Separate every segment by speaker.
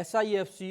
Speaker 1: SIFC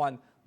Speaker 1: 1।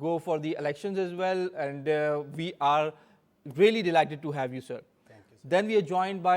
Speaker 1: go for the elections as well, and we are really delighted to have you, sir.
Speaker 2: Thank you, sir.
Speaker 1: Then we are joined by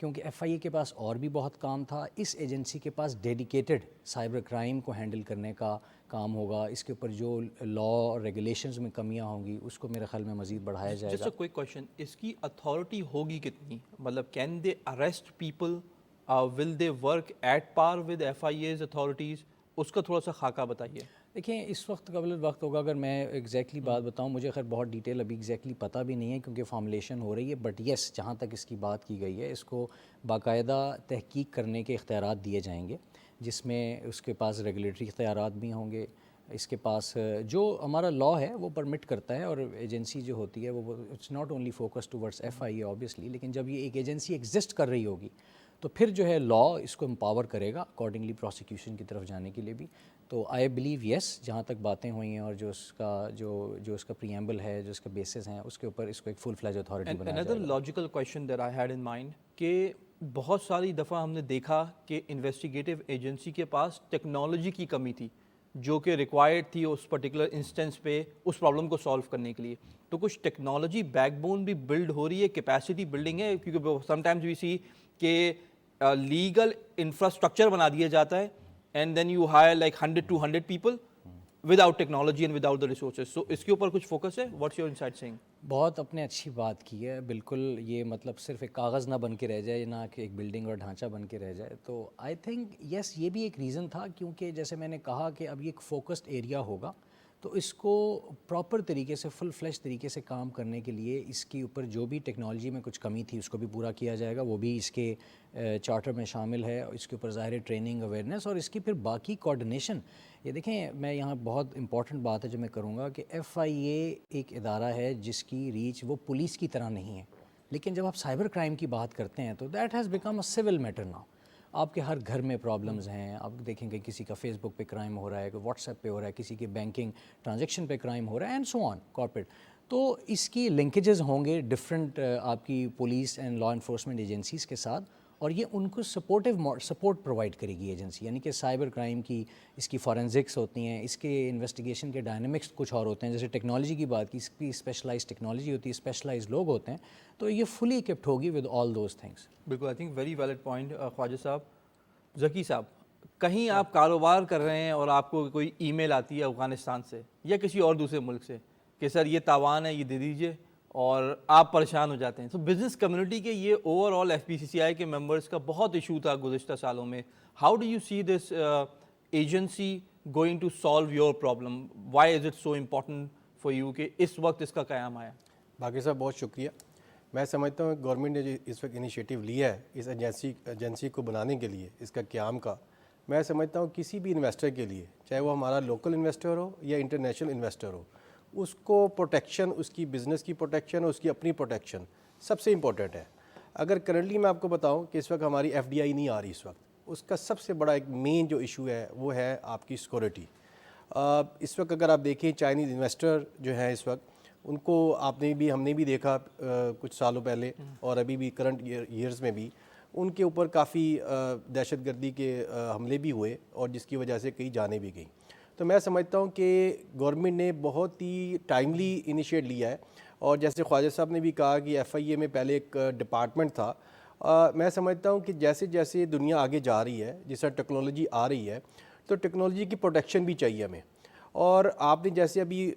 Speaker 2: کیونکہ F I اے کے پاس اور بھی بہت کام تھا. اس agency کے پاس dedicated cyber crime کو handle کرنے کا کام ہوگا. اس کے اوپر جو لا اور ریگولیشنز میں کمیاں ہوں گی اس کو میرے خیال میں مزید بڑھایا جائے گا.
Speaker 1: جسٹ کوئی کویشچن, اس کی اتھارٹی ہوگی کتنی؟ مطلب can they arrest people, will they work at par with F I as authorities? اس کا تھوڑا سا خاکہ بتائیے.
Speaker 2: دیکھیں اس وقت قبل وقت ہوگا اگر میں ایگزیکٹلی بات بتاؤں, مجھے خیر بہت ڈیٹیل ابھی ایگزیکٹلی پتہ بھی نہیں ہے کیونکہ فارمولیشن ہو رہی ہے, بٹ یس جہاں تک اس کی بات کی گئی ہے اس کو باقاعدہ تحقیق کرنے کے اختیارات دیے جائیں گے, جس میں اس کے پاس ریگولیٹری اختیارات بھی ہوں گے. اس کے پاس جو ہمارا لا ہے وہ پرمٹ کرتا ہے, اور ایجنسی جو ہوتی ہے وہ it's not only focus towards F I A obviously, لیکن جب یہ ایک ایجنسی ایگزسٹ کر رہی ہوگی تو پھر جو ہے لا اس کو امپاور کرے گا اکارڈنگلی پروسیکیوشن کی طرف جانے کے لیے بھی. تو آئی بلیو یس جہاں تک باتیں ہوئی ہیں اور جو اس کا پریمبل ہے, جو اس کا بیسس ہیں, اس کے اوپر اس کو ایک فل فلیج اتھارٹی بنایا جائے گا.
Speaker 1: another logical question that I had in mind کہ بہت ساری دفعہ ہم نے دیکھا کہ انویسٹیگیٹو ایجنسی کے پاس ٹیکنالوجی کی کمی تھی جو کہ ریکوائرڈ تھی اس پرٹیکولر انسٹنس پہ اس پرابلم کو سالو کرنے کے لیے. تو کچھ ٹیکنالوجی بیک بون بھی بلڈ ہو رہی ہے, کیپیسٹی بلڈنگ ہے, کیونکہ سم ٹائمز وی سی کہ لیگل انفراسٹرکچر بنا دیا جاتا ہے and then you hire like 100-200 people without technology and without the resources. So اس کے اوپر کچھ فوکس ہے؟ What's your insight seeing?
Speaker 2: بہت اپنے اچھی بات کی ہے, بالکل یہ مطلب صرف ایک کاغذ نہ بن کے رہ جائے, نہ کہ ایک بلڈنگ اور ڈھانچہ بن کے رہ جائے. تو آئی تھنک یس یہ بھی ایک ریزن تھا, کیونکہ جیسے میں نے کہا کہ اب یہ ایک فوکسڈ ایریا ہوگا تو اس کو پراپر طریقے سے فل فلیش طریقے سے کام کرنے کے لیے اس کے اوپر جو بھی ٹیکنالوجی میں کچھ کمی تھی اس کو بھی پورا کیا جائے گا, وہ بھی اس کے چارٹر میں شامل ہے. اس کے اوپر ظاہر ٹریننگ اویئرنیس اور اس کی پھر باقی کوآرڈینیشن. یہ دیکھیں میں یہاں بہت امپورٹنٹ بات ہے جو میں کروں گا کہ ایف آئی اے ایک ادارہ ہے جس کی ریچ وہ پولیس کی طرح نہیں ہے, لیکن جب آپ سائبر کرائم کی بات کرتے ہیں تو that has become a sole matter now. آپ کے ہر گھر میں پرابلمز ہیں, آپ دیکھیں گے کسی کا فیس بک پہ کرائم ہو رہا ہے, کوئی واٹس ایپ پہ ہو رہا ہے, کسی کے بینکنگ ٹرانزیکشن پہ کرائم ہو رہا ہے اینڈ سو آن کارپوریٹ. تو اس کی لنکیجز ہوں گے ڈفرینٹ آپ کی police and law enforcement agencies کے ساتھ, اور یہ ان کو سپورٹ پرووائڈ کرے گی ایجنسی. یعنی کہ سائبر کرائم کی اس کی فورینزکس ہوتی ہیں, اس کے انویسٹیگیشن کے ڈائنامکس کچھ اور ہوتے ہیں. جیسے ٹیکنالوجی کی بات کی, اس کی اسپیشلائز ٹیکنالوجی ہوتی ہے, اسپیشلائز لوگ ہوتے ہیں, تو یہ فلی اکوپڈ ہوگی ود آل دوز تھنگس.
Speaker 1: بالکل, I think very valid point Khawaja صاحب. ذکی صاحب, کہیں آپ کاروبار کر رہے ہیں اور آپ کو کوئی ای میل آتی ہے افغانستان سے یا کسی اور دوسرے ملک سے کہ سر یہ تاوان ہے, یہ دے دیجئے, اور آپ پریشان ہو جاتے ہیں. تو بزنس کمیونٹی کے یہ اوور آل ایف پی سی سی آئی کے ممبرس کا بہت ایشو تھا گزشتہ سالوں میں. How do you see this agency going to solve your problem? Why is it so important for you کہ اس وقت اس کا قیام آیا؟
Speaker 3: باقی صاحب بہت شکریہ. میں سمجھتا ہوں گورنمنٹ نے جو اس وقت انیشیٹو لیا ہے اس ایجنسی کو بنانے کے لیے, اس کا قیام کا, میں سمجھتا ہوں کسی بھی انویسٹر کے لیے, چاہے وہ ہمارا لوکل انویسٹر ہو یا انٹرنیشنل انویسٹر ہو, اس کو پروٹیکشن, اس کی بزنس کی پروٹیکشن اور اس کی اپنی پروٹیکشن سب سے امپورٹنٹ ہے. اگر کرنٹلی میں آپ کو بتاؤں کہ اس وقت ہماری ایف ڈی آئی نہیں آ رہی, اس وقت اس کا سب سے بڑا ایک مین جو ایشو ہے وہ ہے آپ کی سیکورٹی. اس وقت اگر آپ دیکھیں چائنیز انویسٹر جو ہیں اس وقت, ان کو ہم نے بھی دیکھا کچھ سالوں پہلے اور ابھی بھی کرنٹ ایئرز میں بھی ان کے اوپر کافی دہشت گردی کے حملے بھی ہوئے اور جس کی وجہ سے کئی جانیں بھی گئیں. تو میں سمجھتا ہوں کہ گورنمنٹ نے بہت ہی ٹائملی انیشیٹ لیا ہے, اور جیسے خواجہ صاحب نے بھی کہا کہ ایف آئی اے میں پہلے ایک ڈپارٹمنٹ تھا. میں سمجھتا ہوں کہ جیسے جیسے دنیا آگے جا رہی ہے, جس طرح ٹیکنالوجی آ رہی ہے, تو ٹیکنالوجی کی پروٹیکشن بھی چاہیے ہمیں. اور آپ نے جیسے ابھی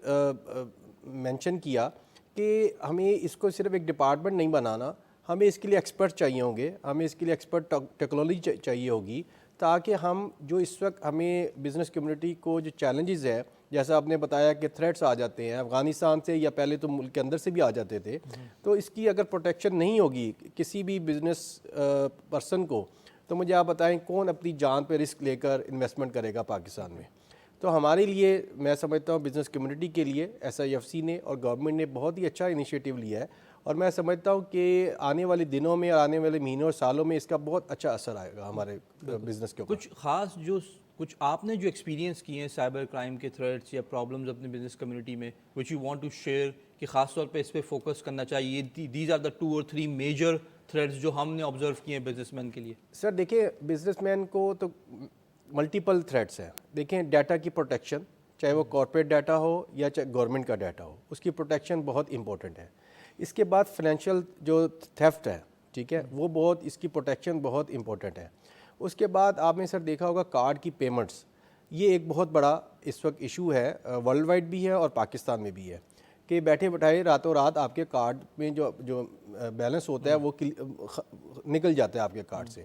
Speaker 3: مینشن کیا کہ ہمیں اس کو صرف ایک ڈپارٹمنٹ نہیں بنانا, ہمیں اس کے لیے ایکسپرٹ چاہیے ہوں گے, ہمیں اس کے لیے ایکسپرٹ ٹیکنالوجی چاہیے ہوگی, تاکہ ہم جو اس وقت ہمیں بزنس کمیونٹی کو جو چیلنجز ہے, جیسا آپ نے بتایا کہ تھریٹس آ جاتے ہیں افغانستان سے یا پہلے تو ملک کے اندر سے بھی آ جاتے تھے, تو اس کی اگر پروٹیکشن نہیں ہوگی کسی بھی بزنس پرسن کو, تو مجھے آپ بتائیں کون اپنی جان پہ رسک لے کر انویسٹمنٹ کرے گا پاکستان میں. تو ہمارے لیے میں سمجھتا ہوں بزنس کمیونٹی کے لیے ایس آئی ایف سی نے اور گورنمنٹ نے بہت ہی اچھا انیشیٹو لیا ہے, اور میں سمجھتا ہوں کہ آنے والے دنوں میں اور آنے والے مہینوں اور سالوں میں اس کا بہت اچھا اثر آئے گا ہمارے بزنس کے اوپر.
Speaker 1: کچھ خاص کچھ آپ نے جو ایکسپیرینس کیے ہیں سائبر کرائم کے تھریٹس یا پرابلمز اپنے بزنس کمیونٹی میں which you want to share کہ خاص طور پہ اس پہ فوکس کرنا چاہیے, these are the 2 or 3 major threats جو ہم نے آبزرو کیے ہیں بزنس مین کے لیے؟
Speaker 3: سر دیکھیں بزنس مین کو تو ملٹیپل تھریٹس ہیں. دیکھیں ڈیٹا کی پروٹیکشن, چاہے وہ کارپوریٹ ڈیٹا ہو یا چاہے گورنمنٹ کا ڈیٹا ہو, اس کی پروٹیکشن بہت امپورٹنٹ ہے. اس کے بعد فائنینشیل جو تھیفٹ ہے, ٹھیک ہے, وہ بہت اس کی پروٹیکشن بہت امپورٹنٹ ہے. اس کے بعد آپ نے سر دیکھا ہوگا کارڈ کی پیمنٹس, یہ ایک بہت بڑا اس وقت ایشو ہے, ورلڈ وائڈ بھی ہے اور پاکستان میں بھی ہے, کہ بیٹھے بٹھائے راتوں رات آپ کے کارڈ میں جو بیلنس ہوتا ہے وہ نکل جاتا ہے آپ کے کارڈ سے.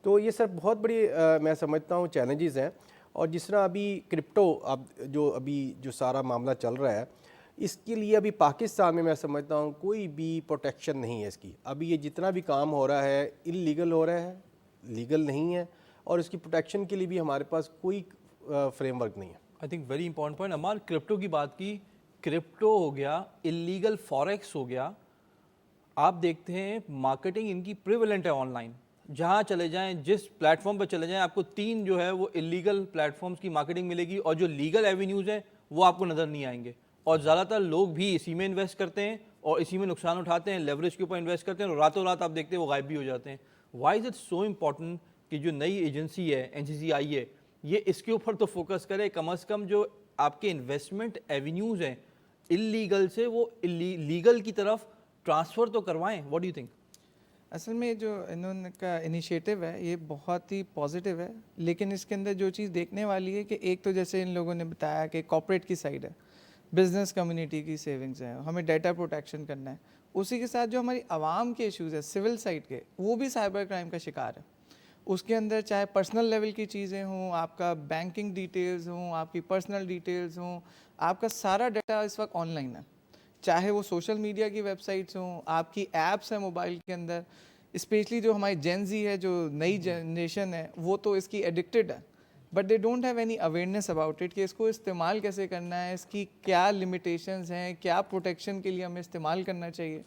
Speaker 3: تو یہ سر بہت بڑی میں سمجھتا ہوں چیلنجز ہیں. اور جس طرح ابھی کرپٹو جو سارا معاملہ چل رہا ہے, اس کے لیے ابھی پاکستان میں سمجھتا ہوں کوئی بھی پروٹیکشن نہیں ہے اس کی. ابھی یہ جتنا بھی کام ہو رہا ہے انلیگل ہو رہا ہے, لیگل نہیں ہے, اور اس کی پروٹیکشن کے لیے بھی ہمارے پاس کوئی فریم ورک نہیں ہے.
Speaker 1: آئی think very important point. Ammar, crypto کی بات کی, کرپٹو ہو گیا, انلیگل فوریکس ہو گیا. آپ دیکھتے ہیں مارکیٹنگ ان کی پریویلنٹ ہے آن لائن, جہاں چلے جائیں, جس پلیٹ فارم پہ چلے جائیں, آپ کو 3 جو ہے وہ انلیگل پلیٹ فارمز کی مارکیٹنگ ملے گی, اور جو لیگل ایونیوز ہیں وہ آپ کو نظر نہیں آئیں گے. اور زیادہ تر لوگ بھی اسی میں انویسٹ کرتے ہیں اور اسی میں نقصان اٹھاتے ہیں, لیوریج کے اوپر انویسٹ کرتے ہیں, اور راتوں رات آپ دیکھتے ہیں وہ غائب بھی ہو جاتے ہیں. Why is it so important کہ جو نئی ایجنسی ہے NCCI ہے, یہ اس کے اوپر تو فوکس کرے, کم از کم جو آپ کے انویسٹمنٹ ایونیوز ہیں انلیگل سے وہ لیگل کی طرف ٹرانسفر تو کروائیں. What do you think?
Speaker 4: اصل میں جو انہوں کا انیشیٹو ہے یہ بہت ہی پازیٹیو ہے, لیکن اس کے اندر جو چیز دیکھنے والی ہے کہ ایک تو جیسے ان لوگوں نے بتایا کہ کارپوریٹ کی سائڈ ہے, بزنس کمیونٹی کی سیونگز ہیں, ہمیں ڈیٹا پروٹیکشن کرنا ہے, اسی کے ساتھ جو ہماری عوام کے ایشوز ہیں سول سائڈ کے, وہ بھی سائبر کرائم کا شکار ہے. اس کے اندر چاہے پرسنل لیول کی چیزیں ہوں, آپ کا بینکنگ ڈیٹیلز ہوں, آپ کی پرسنل ڈیٹیلز ہوں, آپ کا سارا ڈیٹا اس وقت آن لائن ہے, چاہے وہ سوشل میڈیا کی ویب سائٹس ہوں, آپ کی ایپس ہیں موبائل کے اندر. اسپیشلی جو ہماری جین زی ہے, جو نئی جنریشن ہے, وہ تو اس کی ایڈکٹڈ ہے, but they don't have any awareness about it کہ اس کو استعمال کیسے کرنا ہے, اس کی کیا لمیٹیشنز ہیں, کیا پروٹیکشن کے لیے ہمیں استعمال کرنا چاہیے.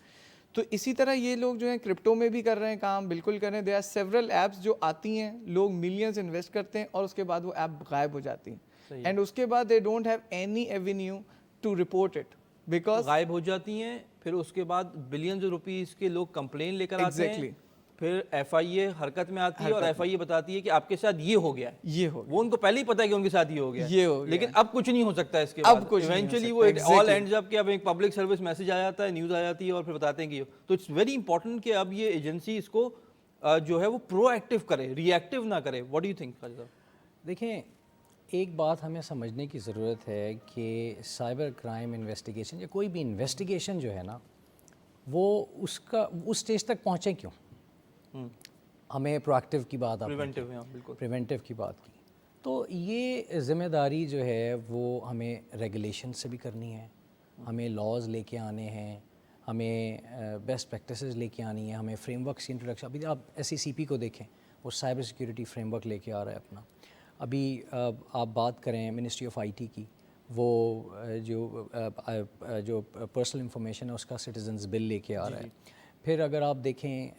Speaker 4: تو اسی طرح یہ لوگ جو ہیں کرپٹو میں بھی کر رہے ہیں کام, بالکل کر رہے ہیں. دے آر سیورل ایپس جو آتی ہیں, لوگ ملینز انویسٹ کرتے ہیں اور اس کے بعد وہ ایپ غائب ہو جاتی ہیں, اینڈ اس کے بعد they don't have any avenue to report it, because
Speaker 1: غائب ہو جاتی ہیں. پھر اس کے بعد بلینز روپیز کے لوگ کمپلین لے کر آتے ہیں, پھر FIA حرکت میں آتی ہے اور FIA بتاتی ہے کہ آپ کے ساتھ یہ ہو گیا ہے.
Speaker 4: یہ ہو
Speaker 1: وہ ان کو پہلے ہی پتہ ہے کہ ان کے ساتھ یہ ہو گیا
Speaker 4: ہے,
Speaker 1: لیکن اب کچھ نہیں ہو سکتا اس کے بعد. ایونچولی وہ آل اینڈز اپ کہ اب ایک پبلک سروس میسج آ جاتا ہے, نیوز آ جاتی ہے, اور پھر بتاتے ہیں کہ تو اٹس ویری امپورٹنٹ کہ اب یہ ایجنسی اس کو جو ہے وہ پرو ایکٹیو کرے, ری ایکٹیو نہ کرے. واٹ ڈو یو تھنک خالد صاحب؟
Speaker 2: دیکھیں, ایک بات ہمیں سمجھنے کی ضرورت ہے کہ سائبر کرائم انویسٹیگیشن یا کوئی بھی انویسٹیگیشن جو ہے نا, وہ اس اسٹیج تک پہنچے کیوں. ہمیں پروایکٹیو کی بات, پریونٹیو کی بات کی, تو یہ ذمہ داری جو ہے وہ ہمیں ریگولیشن سے بھی کرنی ہے, ہمیں لاز لے کے آنے ہیں, ہمیں بیسٹ پریکٹسز لے کے آنی ہے, ہمیں فریم ورکس کی انٹروڈکشن. ابھی آپ SECP کو دیکھیں, وہ سائبر سیکیورٹی فریم ورک لے کے آ رہا ہے اپنا. ابھی آپ بات کریں منسٹری آف IT کی, وہ جو پرسنل انفارمیشن ہے اس کا سٹیزنز بل لے کے آ رہا ہے. پھر اگر آپ دیکھیں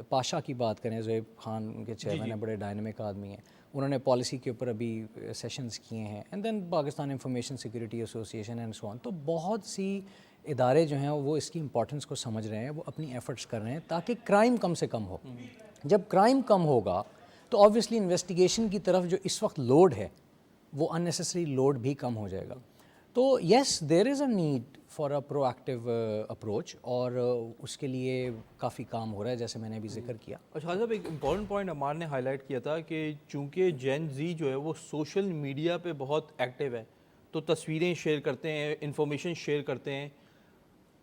Speaker 2: پاشا کی بات کریں, زہیب خان کے چیئرمین ہیں, بڑے ڈائنامک آدمی ہیں, انہوں نے پالیسی کے اوپر ابھی سیشنز کیے ہیں. And then Pakistan information security association and so on. تو بہت سی ادارے جو ہیں وہ اس کی امپورٹنس کو سمجھ رہے ہیں, وہ اپنی ایفرٹس کر رہے ہیں تاکہ کرائم کم سے کم ہو. جب کرائم کم ہوگا تو آبویسلی انویسٹیگیشن کی طرف جو اس وقت لوڈ ہے وہ اننیسیسری لوڈ بھی کم ہو جائے گا. تو yes, there is a need for a proactive approach, اور اس کے لیے کافی کام ہو رہا ہے جیسے میں نے ابھی ذکر کیا.
Speaker 1: اچھا صاحب, ایک امپورٹنٹ پوائنٹ عمار نے ہائی لائٹ کیا تھا کہ چونکہ جین زی جو ہے وہ سوشل میڈیا پہ بہت ایکٹیو ہے, تو تصویریں شیئر کرتے ہیں, انفارمیشن شیئر کرتے ہیں.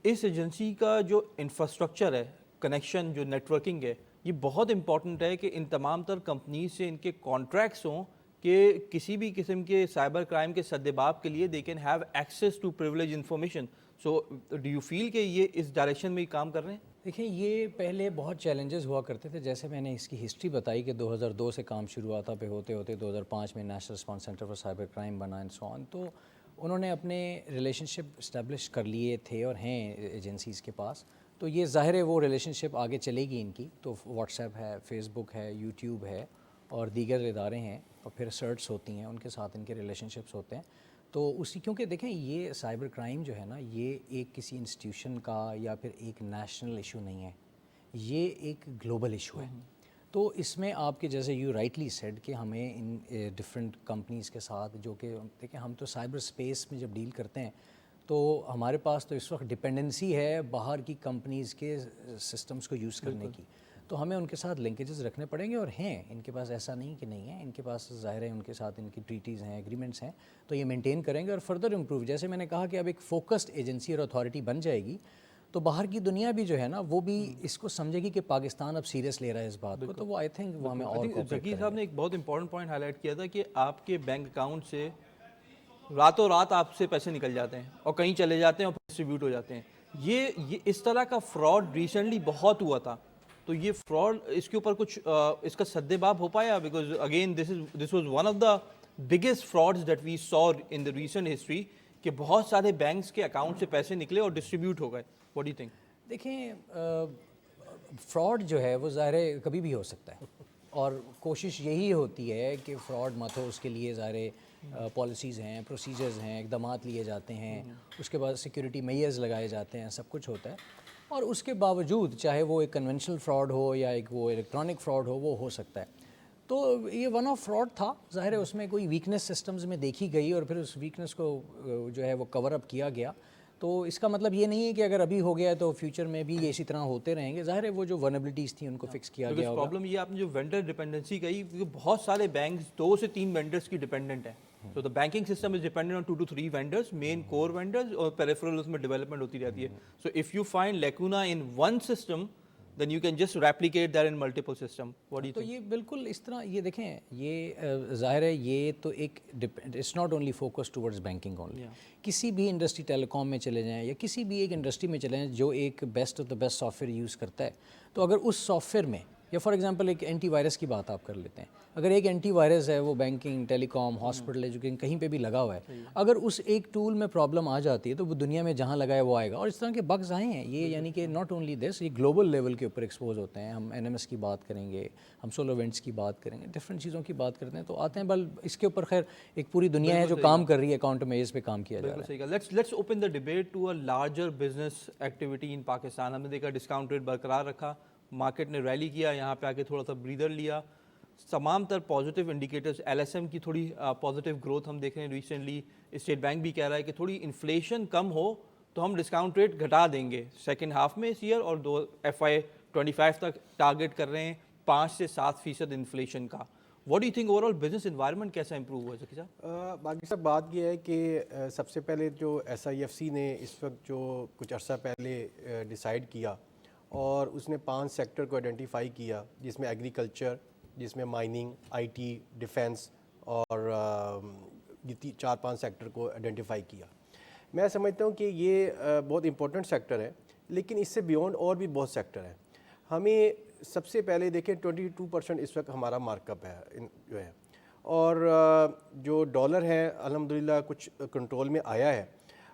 Speaker 1: اس ایجنسی کا جو انفراسٹرکچر ہے, کنیکشن, جو نیٹ ورکنگ ہے, یہ بہت امپورٹنٹ ہے کہ ان تمام تر کمپنیز سے ان کے کانٹریکٹس ہوں کہ کسی بھی قسم کے سائبر کرائم کے سدباب کے لیے they can have access to privilege information. So do you feel کہ یہ اس ڈائریکشن میں کام کر رہے ہیں؟
Speaker 2: دیکھیں, یہ پہلے بہت چیلنجز ہوا کرتے تھے, جیسے میں نے اس کی ہسٹری بتائی کہ 2002 سے کام شروع ہوا تھا, پہ ہوتے ہوتے 2005 میں national response centre for cyber crime بنا اینڈ سو آن. تو انہوں نے اپنے ریلیشن شپ اسٹیبلش کر لیے تھے اور ہیں ایجنسیز کے پاس. تو یہ ظاہر ہے وہ ریلیشن شپ آگے چلے گی ان کی. تو واٹس ایپ ہے, فیس بک ہے, یوٹیوب ہے, اور دیگر ادارے ہیں, اور پھر سرٹس ہوتی ہیں, ان کے ساتھ ان کے ریلیشن شپس ہوتے ہیں. تو اسی, کیونکہ دیکھیں یہ سائبر کرائم جو ہے نا, یہ ایک کسی انسٹیٹیوشن کا یا پھر ایک نیشنل ایشو نہیں ہے, یہ ایک گلوبل ایشو ہے. تو اس میں آپ کے جیسے یو رائٹلی سیڈ کہ ہمیں ان ڈفرینٹ کمپنیز کے ساتھ, جو کہ دیکھیں ہم تو سائبر اسپیس میں جب ڈیل کرتے ہیں تو ہمارے پاس تو اس وقت ڈپینڈنسی ہے باہر کی کمپنیز کے سسٹمز کو یوز کرنے کی. تو ہمیں ان کے ساتھ لنکیجز رکھنے پڑیں گے، اور ہیں ان کے پاس، ایسا نہیں کہ نہیں ہے، ان کے پاس ظاہر ہے ان کے ساتھ ان کی ٹریٹیز ہیں، ایگریمنٹس ہیں، تو یہ مینٹین کریں گے اور فردر امپروو. جیسے میں نے کہا کہ اب ایک فوکسڈ ایجنسی اور اتھارٹی بن جائے گی تو باہر کی دنیا بھی جو ہے نا وہ بھی اس کو سمجھے گی کہ پاکستان اب سیریس لے رہا ہے اس بات کو، تو وہ آئی تھنک وہ ہمیں اور
Speaker 1: ذکی صاحب نے ایک بہت امپورٹنٹ پوائنٹ ہائی لائٹ کیا تھا کہ آپ کے بینک اکاؤنٹ سے راتوں رات آپ سے پیسے نکل جاتے ہیں اور کہیں چلے جاتے ہیں اور ڈسٹریبیوٹ ہو جاتے ہیں. یہ اس طرح کا فراڈ ریسنٹلی بہت ہوا تھا، تو یہ فراڈ اس کے اوپر کچھ اس کا سدباب ہو پایا؟ Because again this was one of the biggest frauds that we saw in the recent history کہ بہت سارے بینکس کے اکاؤنٹ سے پیسے نکلے اور ڈسٹریبیوٹ ہو گئے. What do you think?
Speaker 2: دیکھیں فراڈ جو ہے وہ ظاہر ہے کبھی بھی ہو سکتا ہے، اور کوشش یہی ہوتی ہے کہ فراڈ مت ہو. اس کے لیے ظاہر پالیسیز ہیں، پروسیجرز ہیں، اقدامات لیے جاتے ہیں، اس کے بعد سیکیورٹی میئرز لگائے جاتے ہیں، سب کچھ ہوتا ہے. اور اس کے باوجود چاہے وہ ایک کنونشنل فراڈ ہو یا ایک وہ الیکٹرانک فراڈ ہو، وہ ہو سکتا ہے. تو یہ ون آف فراڈ تھا، ظاہر ہے اس میں کوئی ویکنس سسٹمز میں دیکھی گئی اور پھر اس ویکنس کو جو ہے وہ کور اپ کیا گیا. تو اس کا مطلب یہ نہیں ہے کہ اگر ابھی ہو گیا ہے تو فیوچر میں بھی یہ اسی طرح ہوتے رہیں گے. ظاہر ہے وہ جو ورنیبلٹیز تھیں ان کو فکس کیا گیا ہوگا.
Speaker 1: پرابلم یہ آپ نے جو وینڈر ڈپینڈنسی کہی، کیونکہ بہت سارے بینکس 2 سے 3 وینڈرس کی ڈپینڈنٹ ہیں. So the banking system is dependent on 2 to 3 vendors, main core vendors, اور peripheral اس میں ڈیولپمنٹ ہوتی رہتی ہے. So if you find lacuna in one system, then you can just replicate that in multiple system. What do you
Speaker 2: تو
Speaker 1: think?
Speaker 2: یہ بالکل اس طرح، یہ دیکھیں یہ ظاہر ہے یہ تو ایک it's not only focus towards banking only. کسی بھی انڈسٹری، ٹیلی کام میں چلے جائیں یا کسی بھی ایک انڈسٹری میں چلے جائیں جو ایک best of the best soft where use کرتا ہے، تو اگر اس سافٹ ویئر میں، یا فار ایگزامپل ایک اینٹی وائرس کی بات آپ کر لیتے ہیں، اگر ایک اینٹی وائرس ہے وہ بینکنگ، ٹیلی کام، ہاسپٹل، ایجوکیشن کہیں پہ بھی لگا ہوا ہے، اگر اس ایک ٹول میں پرابلم آ جاتی ہے تو وہ دنیا میں جہاں لگا ہے وہ آئے گا. اور اس طرح کے بگز آئے ہیں یہ، یعنی کہ ناٹ اونلی دس، یہ گلوبل لیول کے اوپر ایکسپوز ہوتے ہیں. ہم NMS کی بات کریں گے، ہم سولوینٹس کی بات کریں گے، ڈفرینٹ چیزوں کی بات کرتے ہیں تو آتے ہیں. بل اس کے اوپر خیر ایک پوری دنیا ہے جو کام کر رہی ہے، کاؤنٹر میئرز پہ کام کیا جا رہا ہے.
Speaker 1: Let's open the debate to a larger business activity in Pakistan. ہم نے دیکھا ڈسکاؤنٹ ریٹ برقرار رکھا، مارکیٹ نے ریلی کیا، یہاں پہ آ کے تھوڑا سا بریدر لیا. تمام تر پازیٹیو انڈیکیٹرز، LSM کی تھوڑی پازیٹیو گروتھ ہم دیکھ رہے ہیں ریسنٹلی. اسٹیٹ بینک بھی کہہ رہا ہے کہ تھوڑی انفلیشن کم ہو تو ہم ڈسکاؤنٹ ریٹ گھٹا دیں گے سیکنڈ ہاف میں اس ایئر، اور FY25 تک ٹارگیٹ کر رہے ہیں 5 سے 7% انفلیشن کا. What do you think over all business environment کیسا امپروو ہوا ہے ذکی صاحب؟
Speaker 3: باقی سب بات یہ ہے کہ سب سے پہلے جو SIFC نے اس وقت جو کچھ عرصہ پہلے ڈیسائیڈ کیا، اور اس نے 5 سیکٹر کو آئیڈینٹیفائی کیا، جس میں ایگریکلچر، جس میں مائننگ، IT، ڈیفینس، اور یہ 4-5 سیکٹر کو آئیڈینٹیفائی کیا. میں سمجھتا ہوں کہ یہ بہت امپورٹنٹ سیکٹر ہے، لیکن اس سے بیونڈ اور بھی بہت سیکٹر ہیں. ہمیں سب سے پہلے دیکھیں 22% اس وقت ہمارا مارک اپ ہے جو ہے، اور جو ڈالر ہے الحمدللہ کچھ کنٹرول میں آیا ہے،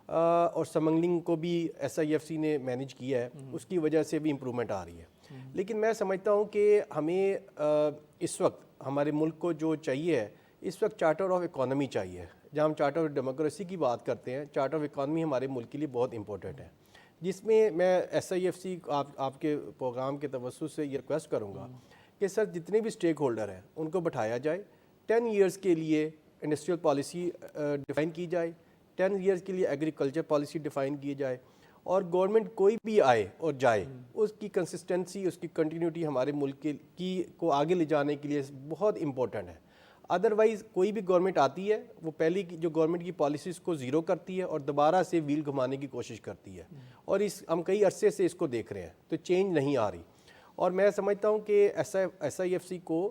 Speaker 3: اور سمنگلنگ کو بھی SIFC نے مینیج کیا ہے، اس کی وجہ سے بھی امپرومنٹ آ رہی ہے. لیکن میں سمجھتا ہوں کہ ہمیں اس وقت ہمارے ملک کو جو چاہیے ہے، اس وقت چارٹر آف اکانومی چاہیے. جب ہم چارٹر آف ڈیموکریسی کی بات کرتے ہیں، چارٹر آف اکانومی ہمارے ملک کے لیے بہت امپورٹنٹ ہے، جس میں میں SIFC آپ کے پروگرام کے توسط سے یہ ریکویسٹ کروں گا کہ سر جتنے بھی اسٹیک ہولڈر ہیں ان کو بٹھایا جائے. 10 ایئرس کے لیے انڈسٹریل پالیسی ڈیفائن کی جائے، 10 ایئرس کے لیے ایگریکلچر پالیسی ڈیفائن کی جائے، اور گورنمنٹ کوئی بھی آئے اور جائے اس کی کنسسٹنسی، اس کی کنٹینیوٹی ہمارے ملک کی کو آگے لے جانے کے لیے بہت امپورٹنٹ ہے. ادروائز کوئی بھی گورنمنٹ آتی ہے، وہ پہلی جو گورنمنٹ کی پالیسیز کو زیرو کرتی ہے اور دوبارہ سے ویل گھمانے کی کوشش کرتی ہے، اور ہم کئی عرصے سے اس کو دیکھ رہے ہیں تو چینج نہیں آ رہی. اور میں سمجھتا ہوں کہ SIFC کو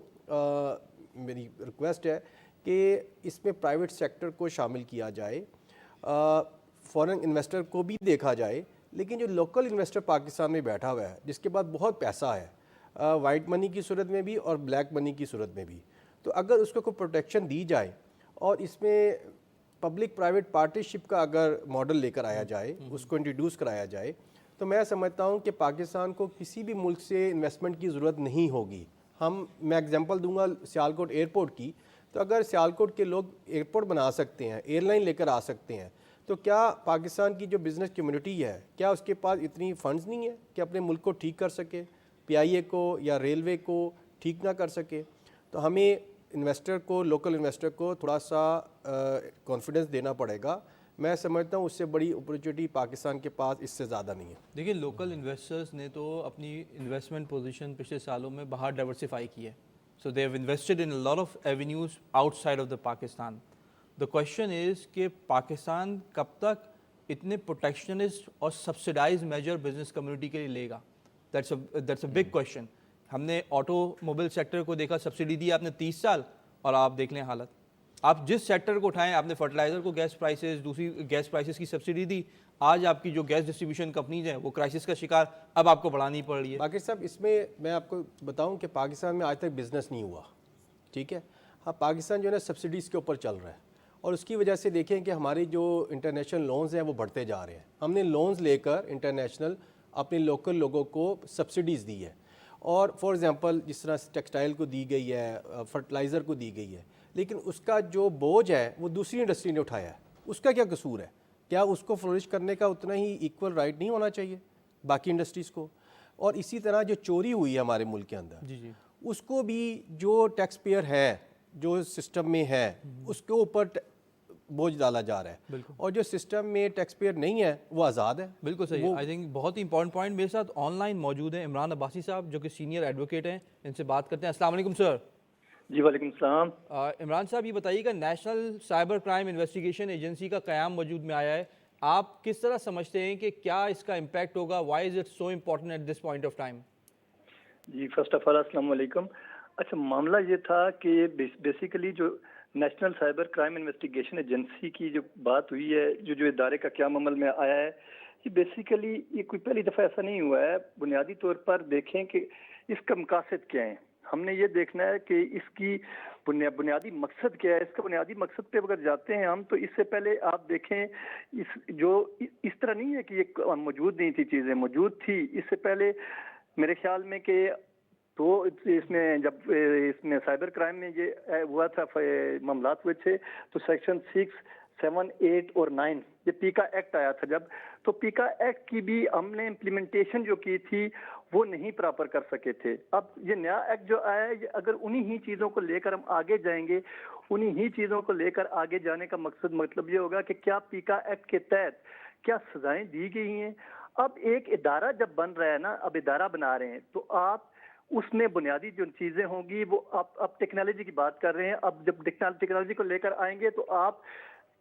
Speaker 3: میری ریکویسٹ ہے کہ اس میں پرائیویٹ سیکٹر کو شامل کیا جائے، فورن انویسٹر کو بھی دیکھا جائے، لیکن جو لوکل انویسٹر پاکستان میں بیٹھا ہوا ہے جس کے پاس بہت پیسہ ہے، وائٹ منی کی صورت میں بھی اور بلیک منی کی صورت میں بھی، تو اگر اس کو کوئی پروٹیکشن دی جائے اور اس میں پبلک پرائیویٹ پارٹنرشپ کا اگر ماڈل لے کر آیا جائے، اس کو انٹروڈیوس کرایا جائے، تو میں سمجھتا ہوں کہ پاکستان کو کسی بھی ملک سے انویسٹمنٹ کی ضرورت نہیں ہوگی. میں ایگزامپل دوں گا سیالکوٹ ایئرپورٹ کی، تو اگر سیالکوٹ کے لوگ ایئرپورٹ بنا سکتے ہیں، ایئر لائن لے کر آ سکتے ہیں، تو کیا پاکستان کی جو بزنس کمیونٹی ہے، کیا اس کے پاس اتنی فنڈز نہیں ہیں کہ اپنے ملک کو ٹھیک کر سکے، PIA کو یا ریلوے کو ٹھیک نہ کر سکے؟ تو ہمیں انویسٹر کو، لوکل انویسٹر کو تھوڑا سا کانفیڈنس دینا پڑے گا. میں سمجھتا ہوں اس سے بڑی اپرچونیٹی پاکستان کے پاس اس سے زیادہ نہیں ہے.
Speaker 1: دیکھیے لوکل انویسٹرز نے تو اپنی انویسٹمنٹ پوزیشن پچھلے سالوں میں باہر ڈائیورسیفائی کی ہے. So they have invested in lot of avenues outside of the Pakistan. The question is کہ پاکستان کب تک اتنے پروٹیکشنسٹ اور سبسڈائز میجر بزنس کمیونٹی کے لیے لے گا؟ That's a big question. ہم نے آٹو موبائل سیکٹر کو دیکھا, سبسڈی دی آپ نے 30 سال, اور آپ دیکھ لیں حالت. آپ جس سیکٹر کو اٹھائیں, آپ نے فرٹیلائزر کو گیس پرائسز, دوسری گیس پرائسز کی سبسڈی دی, آج آپ کی جو گیس ڈسٹریبیوشن کمپنیز ہیں وہ کرائسس کا شکار, اب آپ کو بڑھانی پڑ رہی ہے.
Speaker 3: باقی صاحب اس میں میں آپ کو بتاؤں کہ پاکستان میں آج تک بزنس نہیں ہوا, ٹھیک ہے. ہاں پاکستان جو ہے نا سبسڈیز کے اوپر چل رہا ہے, اور اس کی وجہ سے دیکھیں کہ ہماری جو انٹرنیشنل لونز ہیں وہ بڑھتے جا رہے ہیں. ہم نے لونز لے کر انٹرنیشنل اپنے لوکل لوگوں کو سبسڈیز دی ہے, اور فار ایگزامپل جس طرح ٹیکسٹائل کو دی گئی ہے, فرٹیلائزر کو دی گئی ہے, لیکن اس کا جو بوجھ ہے وہ دوسری انڈسٹری نے اٹھایا ہے. اس کا کیا قصور ہے؟ کیا اس کو فلورش کرنے کا اتنا ہی ایکول رائٹ نہیں ہونا چاہیے باقی انڈسٹریز کو؟ اور اسی طرح جو چوری ہوئی ہے ہمارے ملک کے اندر,
Speaker 1: جی جی,
Speaker 3: اس کو بھی جو ٹیکس پیئر ہے جو سسٹم میں ہے اس کے اوپر بوجھ ڈالا جا رہا ہے, اور جو سسٹم میں ٹیکس پیئر نہیں ہے وہ آزاد ہے.
Speaker 1: بالکل صحیح. آئی تھنک بہت ہی امپورٹنٹ پوائنٹ. میرے ساتھ آن لائن موجود ہیں عمران عباسی صاحب جو کہ سینئر ایڈوکیٹ ہیں, ان سے بات کرتے ہیں. السلام علیکم سر.
Speaker 5: جی وعلیکم السلام.
Speaker 1: عمران صاحب یہ بتائیے کہ national Cyber Crime Investigation agency کا قیام وجود میں آیا ہے, آپ کس طرح سمجھتے ہیں کہ کیا اس کا امپیکٹ ہوگا؟ Why is it so important at this point of time?
Speaker 5: جی فرسٹ آف آل السلام علیکم. اچھا معاملہ یہ تھا کہ بیسیکلی جو National Cyber Crime Investigation Agency کی جو بات ہوئی ہے, جو ادارے کا قیام عمل میں آیا ہے, یہ بیسیکلی یہ کوئی پہلی دفعہ ایسا نہیں ہوا ہے. بنیادی طور پر دیکھیں کہ اس کا مقاصد کیا ہے. ہم نے یہ دیکھنا ہے کہ اس کی بنیادی مقصد کیا ہے. اس کا بنیادی مقصد پہ اگر جاتے ہیں ہم, تو اس سے پہلے آپ دیکھیں اس طرح نہیں ہے کہ یہ موجود نہیں تھی, چیزیں موجود تھی. اس سے پہلے میرے خیال میں کہ تو اس میں جب اس میں سائبر کرائم میں یہ ہوا تھا, معاملات ہوئے تھے, تو سیکشن 6, 7, 8 اور 9 یہ پیکا ایکٹ آیا تھا جب, تو پیکا ایکٹ کی بھی ہم نے امپلیمنٹیشن جو کی تھی وہ نہیں پراپر کر سکے تھے. اب یہ نیا ایکٹ جو آیا ہے, اگر انہی ہی چیزوں کو لے کر ہم آگے جائیں گے, انہی ہی چیزوں کو لے کر آگے جانے کا مطلب یہ ہوگا کہ کیا پیکا ایکٹ کے تحت کیا سزائیں دی گئی ہیں. اب ایک ادارہ جب بن رہا ہے نا, اب ادارہ بنا رہے ہیں, تو آپ اس میں بنیادی جو چیزیں ہوں گی وہ آپ ٹیکنالوجی کی بات کر رہے ہیں. اب جب ٹیکنالوجی کو لے کر آئیں گے تو آپ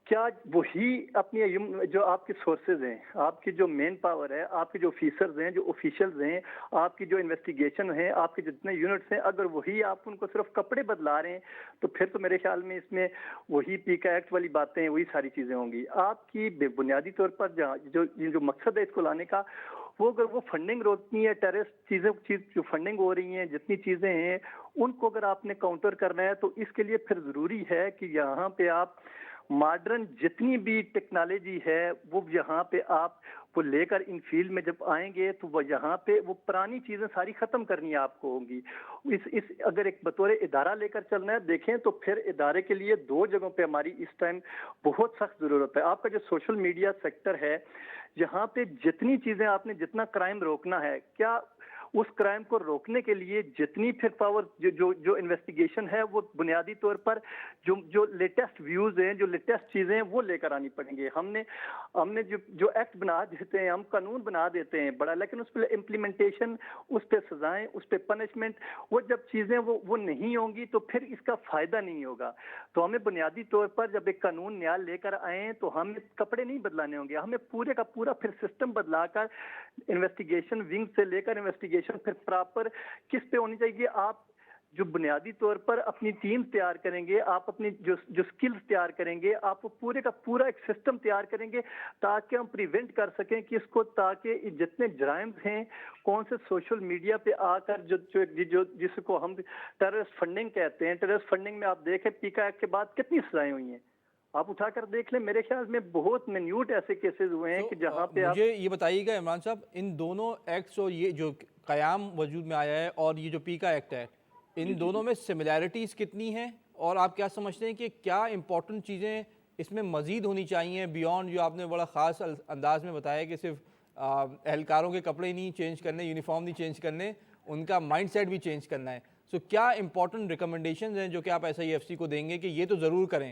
Speaker 5: کیا وہی اپنی جو آپ کے سورسز ہیں, آپ کی جو مین پاور ہے, آپ کے جو آفیسرز ہیں, جو آفیشلز ہیں, آپ کی جو انویسٹیگیشن ہے, آپ کے جتنے یونٹس ہیں, اگر وہی آپ ان کو صرف کپڑے بدلا رہے ہیں, تو پھر تو میرے خیال میں اس میں وہی پیکا ایکٹ والی باتیں, وہی ساری چیزیں ہوں گی. آپ کی بنیادی طور پر جو مقصد ہے اس کو لانے کا, وہ اگر وہ فنڈنگ روکنی ہے, ٹیررسٹ چیزیں جو فنڈنگ ہو رہی ہیں, جتنی چیزیں ہیں ان کو اگر آپ نے کاؤنٹر کرنا ہے, تو اس کے لیے پھر ضروری ہے کہ یہاں پہ آپ ماڈرن جتنی بھی ٹیکنالوجی ہے وہ یہاں پہ آپ وہ لے کر ان فیلڈ میں جب آئیں گے, تو وہ یہاں پہ وہ پرانی چیزیں ساری ختم کرنی آپ کو ہوں گی. اگر ایک بطور ادارہ لے کر چلنا ہے دیکھیں, تو پھر ادارے کے لیے 2 جگہوں پہ ہماری اس ٹائم بہت سخت ضرورت ہے. آپ کا جو سوشل میڈیا سیکٹر ہے, یہاں پہ جتنی چیزیں آپ نے جتنا کرائم روکنا ہے, کیا اس کرائم کو روکنے کے لیے جتنی پھر پاور جو انویسٹیگیشن ہے وہ بنیادی طور پر جو لیٹسٹ ویوز ہیں, جو لیٹسٹ چیزیں ہیں وہ لے کر آنی پڑیں گے. ہم نے جو ایکٹ بنا دیتے ہیں, ہم قانون بنا دیتے ہیں بڑا, لیکن اس پہ امپلیمنٹیشن, اس پہ سزائیں, اس پہ پنشمنٹ, وہ جب چیزیں وہ نہیں ہوں گی تو پھر اس کا فائدہ نہیں ہوگا. تو ہمیں بنیادی طور پر جب ایک قانون نیا لے کر آئیں تو ہمیں کپڑے نہیں بدلانے ہوں گے, ہمیں پورے کا پورا پھر سسٹم بدلا کر انویسٹیگیشن ونگ سے لے کر انویسٹیگیشن پھر پراپر کس پہ ہونی چاہیے. آپ جو بنیادی طور پر اپنی ٹیم تیار کریں گے, آپ اپنی جو سکلز تیار کریں گے, آپ وہ پورے کا پورا ایک سسٹم تیار کریں گے تاکہ ہم پریونٹ کر سکیں کہ اس کو, تاکہ جتنے جرائم ہیں کون سے سوشل میڈیا پہ آ کر جس کو ہم ٹیررسٹ فنڈنگ کہتے ہیں, ٹیررسٹ فنڈنگ میں آپ دیکھیں پیکا ایکٹ کے بعد کتنی سزائیں ہوئی ہیں, آپ اٹھا کر دیکھ لیں. میرے خیال میں بہت منیوٹ ایسے کیسز ہوئے ہیں کہ جہاں پہ
Speaker 1: مجھے یہ بتائیے گا عمران صاحب, ان دونوں ایکٹس اور یہ جو قیام وجود میں آیا ہے اور یہ جو پیکا ایکٹ ہے, ان دونوں میں سملیرٹیز کتنی ہیں, اور آپ کیا سمجھتے ہیں کہ کیا امپورٹنٹ چیزیں اس میں مزید ہونی چاہیے بیونڈ جو آپ نے بڑا خاص انداز میں بتایا کہ صرف اہلکاروں کے کپڑے نہیں چینج کرنے, یونیفارم نہیں چینج کرنے, ان کا مائنڈ سیٹ بھی چینج کرنا ہے. سو کیا امپورٹنٹ ریکمنڈیشنز ہیں جو کہ آپ ایس آئی ایف سی کو دیں گے کہ یہ تو ضرور کریں؟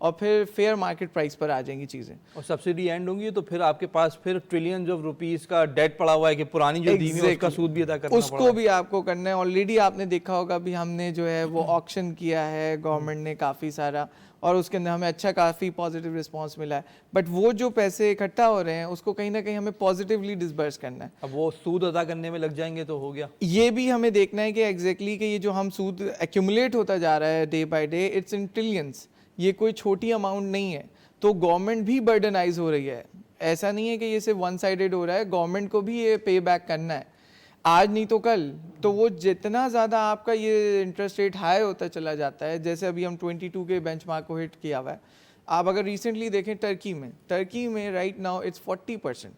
Speaker 4: اور پھر فیئر مارکیٹ پرائس پر آ جائیں گی چیزیں.
Speaker 1: اور سبسڈی اینڈ ہوں گی تو پھر آپ کے پاس پھر ٹریلینز آف روپیز کا ڈیٹ پڑا ہوا ہے کہ پرانی جو دی ہوئی ہے اس کا سود بھی ادا کرنا
Speaker 4: اس کو بھی آپ کو کرنا ہے. آلریڈی آپ نے دیکھا ہوگا بھی ہم نے جو ہے وہ آکشن کیا ہے گورنمنٹ نے کافی سارا, اور اس کے اندر ہمیں اچھا کافی پازیٹیو رسپانس ملا ہے. بٹ وہ جو پیسے اکٹھا ہو رہے ہیں اس کو کہیں نہ کہیں ہمیں پازیٹیولی ڈسبرس کرنا ہے.
Speaker 1: اب وہ سود ادا کرنے میں لگ جائیں گے تو ہو گیا.
Speaker 4: یہ بھی ہمیں دیکھنا ہے کہ ایگزیکٹلی کہ یہ جو ہم سود ایکومولیٹ ہوتا جا رہا ہے day by day, it's in trillions, یہ کوئی چھوٹی اماؤنٹ نہیں ہے. تو گورنمنٹ بھی برڈنائز ہو رہی ہے, ایسا نہیں ہے کہ یہ صرف ون سائیڈڈ ہو رہا ہے, گورنمنٹ کو بھی یہ پے بیک کرنا ہے آج نہیں تو کل. تو وہ جتنا زیادہ آپ کا یہ انٹرسٹ ریٹ ہائی ہوتا چلا جاتا ہے, جیسے ابھی ہم 22 کے بینچ مارک کو ہٹ کیا ہوا ہے, آپ اگر ریسنٹلی دیکھیں ٹرکی میں رائٹ ناؤ اٹس 40%,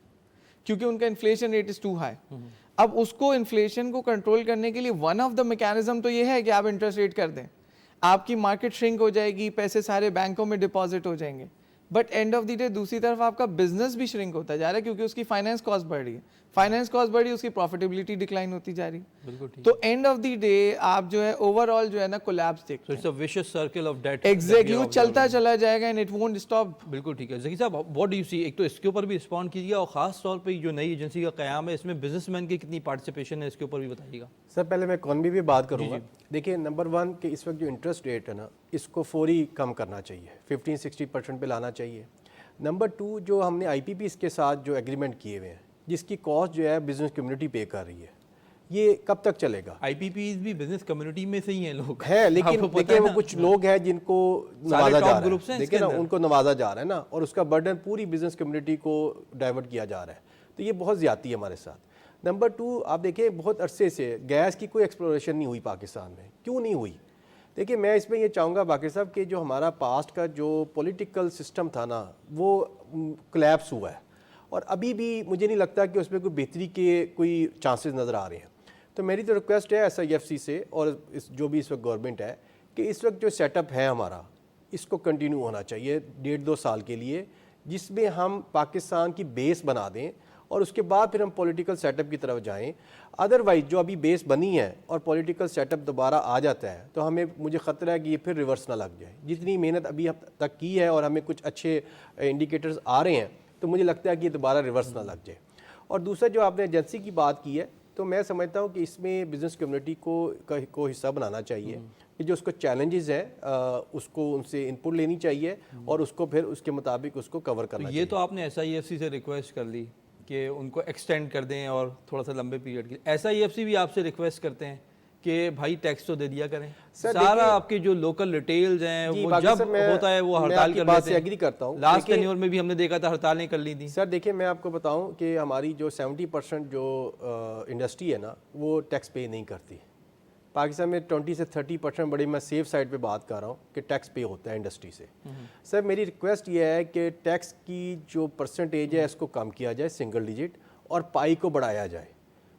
Speaker 4: کیونکہ ان کا inflation rate is too high. اب اس کو انفلیشن کو کنٹرول کرنے کے لیے ون آف دا میکینزم تو یہ ہے کہ آپ انٹرسٹ ریٹ کر دیں, آپ کی مارکیٹ شرنک ہو جائے گی, پیسے سارے بینکوں میں ڈپازٹ ہو جائیں گے. But and of the day دوسری طرف آپ کا بزنس بھی شرنک ہوتا جا رہا ہے کیونکہ اس کی فائنینس کاسٹ بڑھ رہی ہے, فائنینس کاسٹ بڑھی, اس کی پروفیٹیبلٹی ڈکلائن ہوتی جا رہی ہے. تو اینڈ آف دی ڈے آپ جو ہے اوور آل جو ہے نا کولیپس دیکھتے ہیں.
Speaker 1: So it's a vicious circle of debt.
Speaker 4: Exactly وہ چلتا چلا جائے گا اینڈ اٹ وونٹ اسٹاپ.
Speaker 1: بالکل ٹھیک ہے. ذکی صاحب واٹ ڈو یو سی, ایک تو اس کے اوپر بھی رسپونڈ کیجیے, اور خاص طور پہ جو نئی ایجنسی کا قیام ہے اس میں بزنس مین کی کتنی پارٹیسپیشن ہے اس کے اوپر بھی بتائیے گا.
Speaker 3: سر پہلے میں اکانومی بھی بات کروں گا. دیکھیے نمبر 1 کہ اس وقت جو انٹرسٹ ریٹ ہے نا اس کو فوری کم کرنا چاہیے, 15-60% پہ لانا چاہیے. نمبر 2 جو ہم نے آئی پی پیز کے ساتھ جو ایگریمنٹ کیے ہوئے ہیں جس کی کاسٹ جو ہے بزنس کمیونٹی پے کر رہی ہے, یہ کب تک چلے گا؟
Speaker 1: آئی پی پیز بھی بزنس کمیونٹی میں سے ہی ہیں لوگ
Speaker 3: ہیں, لیکن دیکھیں وہ کچھ لوگ ہیں جن کو نوازا جا رہا ہے, دیکھیں نا ان کو نوازا جا رہا ہے نا, اور اس کا برڈن پوری بزنس کمیونٹی کو ڈائیورٹ کیا جا رہا ہے. تو یہ بہت زیادتی ہے ہمارے ساتھ. نمبر 2 آپ دیکھیں بہت عرصے سے گیس کی کوئی ایکسپلوریشن نہیں ہوئی پاکستان میں. کیوں نہیں ہوئی؟ دیکھیے میں اس میں یہ چاہوں گا باقی صاحب کہ جو ہمارا پاسٹ کا جو پولیٹیکل سسٹم تھا نا وہ کلیپس ہوا ہے, اور ابھی بھی مجھے نہیں لگتا کہ اس میں کوئی بہتری کے کوئی چانسز نظر آ رہے ہیں. تو میری تو ریکویسٹ ہے SIFC سے اور جو بھی اس وقت گورنمنٹ ہے کہ اس وقت جو سیٹ اپ ہے ہمارا اس کو کنٹینیو ہونا چاہیے 1.5-2 سال کے لیے, جس میں ہم پاکستان کی بیس بنا دیں اور اس کے بعد پھر ہم پولیٹیکل سیٹ اپ کی طرف جائیں. ادروائز جو ابھی بیس بنی ہے اور پولیٹیکل سیٹ اپ دوبارہ آ جاتا ہے تو ہمیں مجھے خطرہ ہے کہ یہ پھر ریورس نہ لگ جائے. جتنی محنت ابھی تک کی ہے اور ہمیں کچھ اچھے انڈیکیٹرز آ رہے ہیں تو مجھے لگتا ہے کہ یہ دوبارہ ریورس نہ لگ جائے. اور دوسرا جو آپ نے ایجنسی کی بات کی ہے تو میں سمجھتا ہوں کہ اس میں بزنس کمیونٹی کو حصہ بنانا چاہیے کہ جو اس کو چیلنجز ہیں اس کو ان سے انپٹ لینی چاہیے اور اس کو پھر اس کے مطابق اس کو کور کرنا چاہیے.
Speaker 1: یہ تو آپ نے SIFC سے ریکویسٹ کر لی کہ ان کو ایکسٹینڈ کر دیں اور تھوڑا سا لمبے پیریڈ کے لیے. SIFC بھی آپ سے ریکویسٹ کرتے ہیں کہ بھائی ٹیکس تو دے دیا کریں. سارا آپ کے جو لوکل ریٹیلز ہیں وہ جب ہوتا ہے وہ ہڑتال کر لیتے ہیں.
Speaker 3: ایگری کرتا ہوں.
Speaker 1: لاسٹ ٹینیور میں بھی ہم نے دیکھا تھا ہڑتالیں کر لی تھیں.
Speaker 3: سر دیکھیں میں آپ کو بتاؤں کہ ہماری جو 70% جو انڈسٹری ہے نا وہ ٹیکس پے نہیں کرتی. پاکستان میں 20 سے 30% بڑی میں سیف سائڈ پہ بات کر رہا ہوں کہ ٹیکس پے ہوتا ہے انڈسٹری سے. سر میری ریکویسٹ یہ ہے کہ ٹیکس کی جو پرسنٹیج ہے اس کو کم کیا جائے, سنگل ڈیجٹ, اور پائی کو بڑھایا جائے.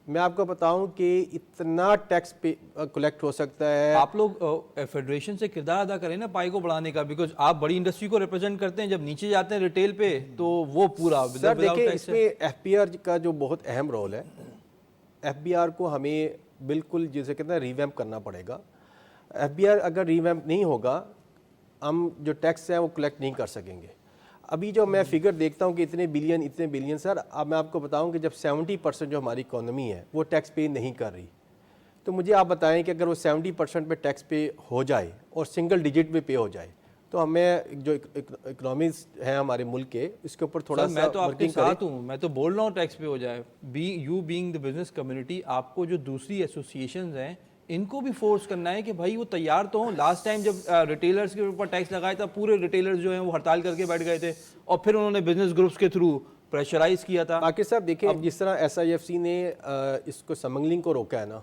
Speaker 3: میں آپ کو بتاؤں کہ اتنا ٹیکس پے کلیکٹ ہو سکتا ہے. آپ
Speaker 1: لوگ فیڈریشن سے کردار ادا کریں نا پائی کو بڑھانے کا, بیکاز آپ بڑی انڈسٹری کو ریپرزینٹ کرتے ہیں. جب نیچے جاتے ہیں ریٹیل پہ تو وہ پورا.
Speaker 3: سر دیکھیں اس میں FBR کا جو بہت اہم رول ہے, FBR کو ہمیں بالکل جسے کہتے ہیں ریویمپ کرنا پڑے گا. FBR اگر ریویمپ نہیں ہوگا ہم جو ٹیکس ہیں وہ کلیکٹ نہیں کر سکیں گے. ابھی جو میں فگر دیکھتا ہوں کہ اتنے بلین سر, اب میں آپ کو بتاؤں کہ جب 70% جو ہماری اکانومی ہے وہ ٹیکس پے نہیں کر رہی, تو مجھے آپ بتائیں کہ اگر وہ 70% پہ ٹیکس پے ہو جائے اور سنگل ڈیجٹ پہ ہو جائے تو ہمیں جو اکنامکس ہیں ہمارے ملک کے اس کے اوپر تھوڑا سا
Speaker 1: میں تو آپ کے ساتھ ہوں. میں تو بول رہا ہوں ٹیکس پے ہو جائے. You being the business community, آپ کو جو دوسری ایسوسیشنز ہیں ان کو بھی فورس کرنا ہے کہ بھائی وہ تیار تو ہوں. لاسٹ ٹائم جب ریٹیلرز کے اوپر ٹیکس لگایا تھا پورے ریٹیلرز جو ہیں وہ ہڑتال کر کے بیٹھ گئے تھے اور پھر انہوں نے بزنس گروپس کے تھرو پریشرائز کیا تھا.
Speaker 3: باقی صاحب دیکھیں جس طرح SIFC نے اس کو سمگلنگ کو روکا ہے نا,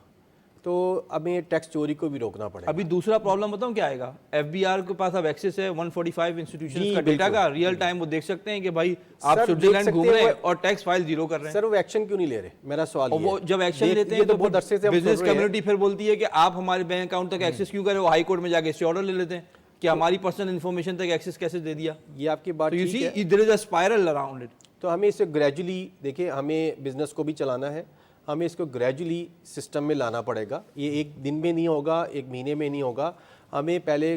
Speaker 3: تو ہمیں ٹیکس چوری کو بھی روکنا پڑے گا.
Speaker 1: ابھی دوسرا پرابلم بتاؤں کیا آئے گا. FBR کے پاس اب ایکسیس ہے 145 انسٹیٹیوشنز کا ڈیٹا کا, ریئل ٹائم وہ دیکھ سکتے ہیں کہ بھائی آپ سوئٹزرلینڈ گھوم رہے ہیں اور ٹیکس فائل زیرو کر رہے ہیں.
Speaker 3: سر وہ ایکشن کیوں نہیں لے رے, میرا سوال یہ ہے.
Speaker 1: وہ جب ایکشن لیتے ہیں تو بہت عرصے سے بزنس کمیونٹی پھر بولتی ہے کہ آپ ہمارے بینک اکاؤنٹ تک ایکسیس کیوں کرے. وہ ہائی کورٹ میں جا کے اسٹے آرڈر لے لیتے ہیں کہ ہماری پرسنل انفارمیشن تک ایکسیس کیسے دے دیا.
Speaker 3: یہ آپ کی بات ٹھیک ہے.
Speaker 1: دیر is a spiral around it.
Speaker 3: تو ہمیں اسے گریجولی دیکھیں, ہمیں بزنس کو بھی چلانا ہے, ہمیں اس کو گریجولی سسٹم میں لانا پڑے گا. یہ ایک دن میں نہیں ہوگا, ایک مہینے میں نہیں ہوگا. ہمیں پہلے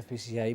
Speaker 2: FPCCI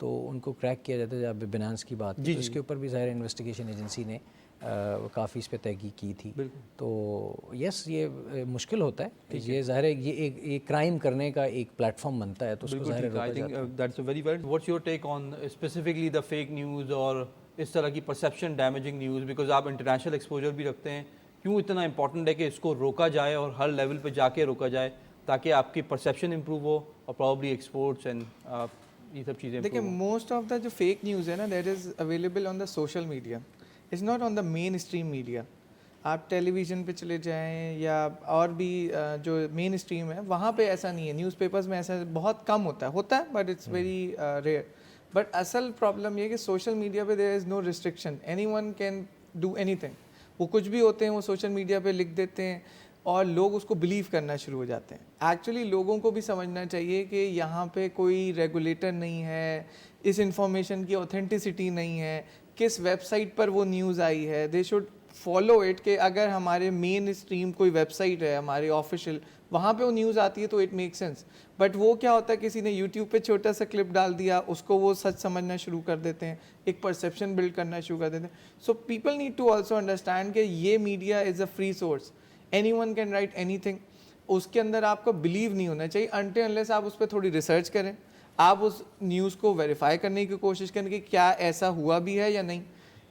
Speaker 2: تو ان کو کریک کیا جاتا ہے. جب بینانس کی بات کی تو اس کے اوپر بھی ظاہر انویسٹیگیشن ایجنسی نے کافی اس پہ تحقیق کی تھی. تو یس یہ مشکل ہوتا ہے, یہ ظاہر ہے یہ ایک کرائم کرنے کا ایک پلیٹ فارم بنتا ہے, تو اس کو ظاہر روکا جاتا ہے.
Speaker 1: That's very well. What's your take on specifically the fake news اور اس طرح کی پرسیپشن ڈیمیجنگ نیوز, بیکاز آپ انٹرنیشنل ایکسپوجر بھی رکھتے ہیں, کیوں اتنا امپورٹنٹ ہے کہ اس کو روکا جائے اور ہر لیول پہ جا کے روکا جائے تاکہ آپ کی پرسیپشن امپروو ہو اور پرابلی ایکسپورٹس اینڈ یہ سب چیزیں.
Speaker 4: دیکھیں موسٹ آف دا جو فیک نیوز ہے نا that is available on the social media, it's not on the mainstream media. آپ ٹیلی ویژن پہ چلے جائیں یا اور بھی جو مین اسٹریم ہے وہاں پہ ایسا نہیں ہے. نیوز پیپرز میں ایسا بہت کم ہوتا ہے but it's very rare. But اصل پرابلم یہ ہے کہ سوشل میڈیا پہ there is no restriction, anyone can do anything. وہ کچھ بھی ہوتے ہیں وہ سوشل میڈیا پہ لکھ دیتے ہیں اور لوگ اس کو بلیو کرنا شروع ہو جاتے ہیں. ایکچولی لوگوں کو بھی سمجھنا چاہیے کہ یہاں پہ کوئی ریگولیٹر نہیں ہے, اس انفارمیشن کی اوتھینٹسٹی نہیں ہے, کس ویب سائٹ پر وہ نیوز آئی ہے. دے شوڈ فالو اٹ کہ اگر ہمارے مین اسٹریم کوئی ویب سائٹ ہے ہمارے آفیشیل, وہاں پہ وہ نیوز آتی ہے تو اٹ میک سینس. بٹ وہ کیا ہوتا ہے کسی نے یوٹیوب پہ چھوٹا سا کلپ ڈال دیا, اس کو وہ سچ سمجھنا شروع کر دیتے ہیں, ایک پرسیپشن بلڈ کرنا شروع کر دیتے ہیں. So people need to also understand کہ یہ media is a free source, anyone can write anything. اس کے اندر آپ کو بلیو نہیں ہونا چاہیے انٹل انلیس آپ اس پہ تھوڑی ریسرچ کریں, آپ اس نیوز کو ویریفائی کرنے کی کوشش کریں کہ کیا ایسا ہوا بھی ہے یا نہیں,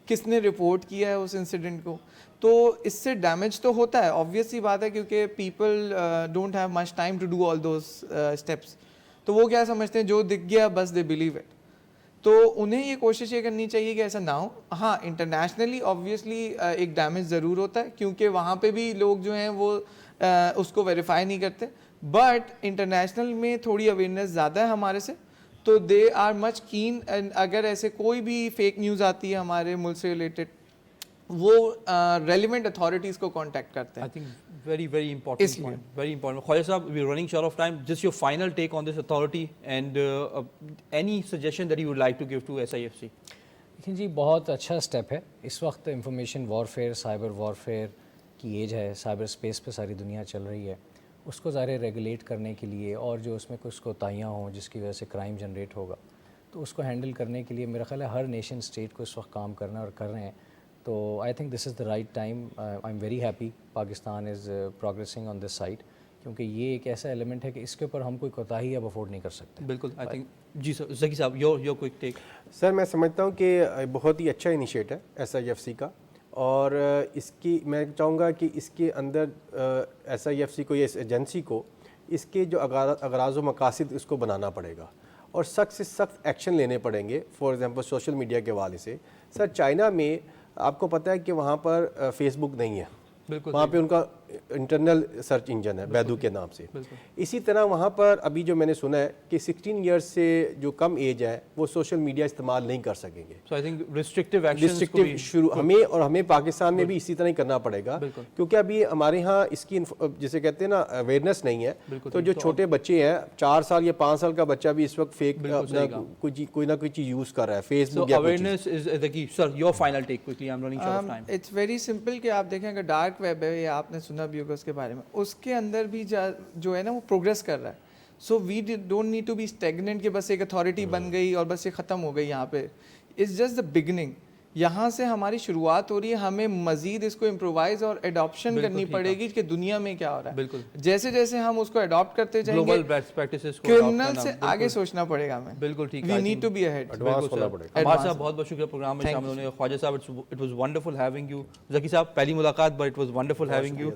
Speaker 4: کس نے رپورٹ کیا ہے اس انسیڈنٹ کو. تو اس سے ڈیمیج تو ہوتا ہے, آبویس سی بات ہے, کیونکہ people don't have much time to do all those steps. تو وہ کیا سمجھتے ہیں جو دکھ گیا بس دے بلیو اٹ. تو انہیں یہ کوشش یہ کرنی چاہیے کہ ایسا نہ ہو. ہاں انٹرنیشنلی آبویسلی ایک ڈیمیج ضرور ہوتا ہے کیونکہ وہاں پہ بھی لوگ جو ہیں وہ اس کو ویریفائی نہیں کرتے, بٹ انٹرنیشنل میں تھوڑی اویئرنیس زیادہ ہے ہمارے سے, تو دے آر مچ کین. اگر ایسے کوئی بھی فیک نیوز آتی ہے ہمارے ملک سے ریلیٹڈ, وہ ریلیونٹ اتھارٹیز کو کانٹیکٹ کرتے ہیں.
Speaker 1: I think very important point. Very important. Khwaja Sahab, we're running short of time. Just your final take on this authority and any suggestion that you would like to give to SIFC.
Speaker 2: لیکن جی بہت اچھا step ہے. اس وقت information warfare, cyber warfare کی age ہے, cyber space پہ ساری دنیا چل رہی ہے. اس کو ظاہر ریگولیٹ کرنے کے لیے اور جو اس میں کچھ کوتاہیاں ہوں جس کی وجہ سے کرائم جنریٹ ہوگا, تو اس کو ہینڈل کرنے کے لیے میرا خیال ہے ہر نیشن اسٹیٹ کو اس وقت کام کرنا اور کر رہے ہیں. تو I think this is the right time. I am very happy Pakistan is progressing on this side, کیونکہ یہ ایک ایسا ایلیمنٹ ہے کہ اس کے اوپر ہم کوئی کوتاہی اب افورڈ نہیں کر سکتے.
Speaker 1: بالکل. آئی تھنک جی سر, ذکی صاحب یور کوئک ٹیک.
Speaker 3: سر میں سمجھتا ہوں کہ بہت ہی اچھا انیشیٹ ہے SIFC کا, اور اس کی میں چاہوں گا کہ اس کے اندر SIFC کو یا اس ایجنسی کو اس کے جو اغراض و مقاصد اس کو بنانا پڑے گا اور سخت سے سخت ایکشن لینے پڑیں گے. فار ایگزامپل سوشل میڈیا کے حوالے سے سر چائنا میں آپ کو پتہ ہے کہ وہاں پر فیس بک نہیں ہے, وہاں پہ ان کا انٹرنل سرچ انجن ہے بیدو کے نام سے. اسی طرح وہاں پر ابھی جو میں نے سنا ہے کہ 16 ایئرس سے جو کم ایج ہے وہ سوشل میڈیا استعمال نہیں کر سکیں گے.
Speaker 1: سو آئی تھنک ریسٹرکٹیو ایکشن
Speaker 3: شروع ہمیں پاکستان میں بھی اسی طرح ہی کرنا پڑے گا, کیونکہ ابھی ہمارے ہاں اس کی جسے کہتے ہیں نا اویئرنیس نہیں ہے. تو جو چھوٹے بچے ہیں 4 سال یا 5 سال کا بچہ بھی اس وقت فیک کوئی نہ کوئی چیز یوز کر رہا ہے, face book.
Speaker 1: Awareness is the key. Sir your final take quickly, I am running short of time.
Speaker 4: It's very simple کہ آپ دیکھیں اگر ڈارک ویب ہے, یا آپ نے سنا بھی ہوگا اس کے بارے میں, اس کے اندر بھی جو ہے نا وہ پروگریس کر رہا ہے. So we don't need to be stagnant کہ بس ایک اتھارٹی بن گئی اور بس یہ ختم ہو گئی. یہاں پہ اٹس جسٹ دا بگننگ, یہاں سے ہماری شروعات ہو رہی ہے. ہمیں مزید اس کو امپرووائز اور اڈاپشن کرنی پڑے گی کہ دنیا میں کیا ہو رہا ہے. بالکل جیسے جیسے ہم اس کو اڈاپٹ کرتے جائیں گے, کرمنل سے آگے سوچنا پڑے گا ہمیں.
Speaker 1: بالکل ٹھیک,
Speaker 4: we need to be ahead.
Speaker 3: Advance ہونا پڑے گا.
Speaker 1: عمار صاحب بہت بہت شکریہ پروگرام میں شامل ہونے کا. خواجہ صاحب it was wonderful having you. Zaki صاحب پہلی ملاقات but it was wonderful having you.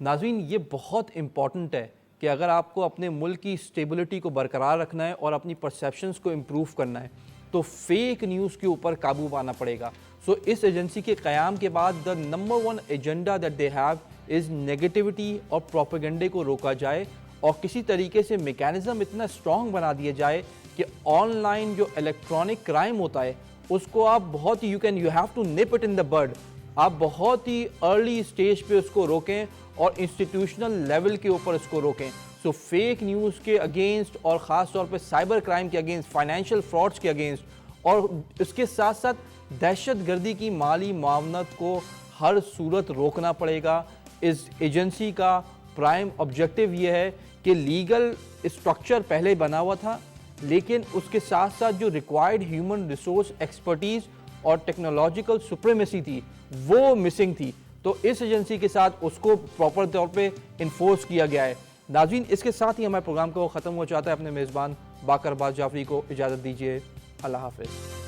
Speaker 1: ناظرین یہ بہت امپورٹنٹ ہے کہ اگر آپ کو اپنے ملک کی اسٹیبلٹی کو برقرار رکھنا ہے اور اپنی پرسیپشنز کو امپروو کرنا ہے تو فیک نیوز کے اوپر قابو پانا پڑے گا. سو اس ایجنسی کے قیام کے بعد the number 1 agenda that they have is negativity اور پروپیگنڈے کو روکا جائے, اور کسی طریقے سے میکینزم اتنا اسٹرانگ بنا دیا جائے کہ آن لائن جو الیکٹرانک کرائم ہوتا ہے اس کو آپ بہت ہی you have to nip it in the bud. آپ بہت ہی ارلی اسٹیج پہ اس کو روکیں اور انسٹیٹیوشنل لیول کے اوپر اس کو روکیں. سو فیک نیوز کے اگینسٹ اور خاص طور پہ سائبر کرائم کے اگینسٹ, فائنینشیل فراڈس کے اگینسٹ, اور اس کے ساتھ ساتھ دہشت گردی کی مالی معاونت کو ہر صورت روکنا پڑے گا. اس ایجنسی کا پرائم آبجیکٹیو یہ ہے کہ لیگل اسٹرکچر پہلے بنا ہوا تھا, لیکن اس کے ساتھ ساتھ جو ریکوائرڈ ہیومن ریسورس ایکسپرٹیز اور ٹیکنالوجیکل سپریمیسی تھی وہ مسنگ تھی. تو اس ایجنسی کے ساتھ اس کو پراپر طور پہ انفورس کیا گیا ہے. ناظرین اس کے ساتھ ہی ہمارے پروگرام کو ختم ہو جاتا ہے. اپنے میزبان باقر عباس جعفری کو اجازت دیجیے. اللہ حافظ.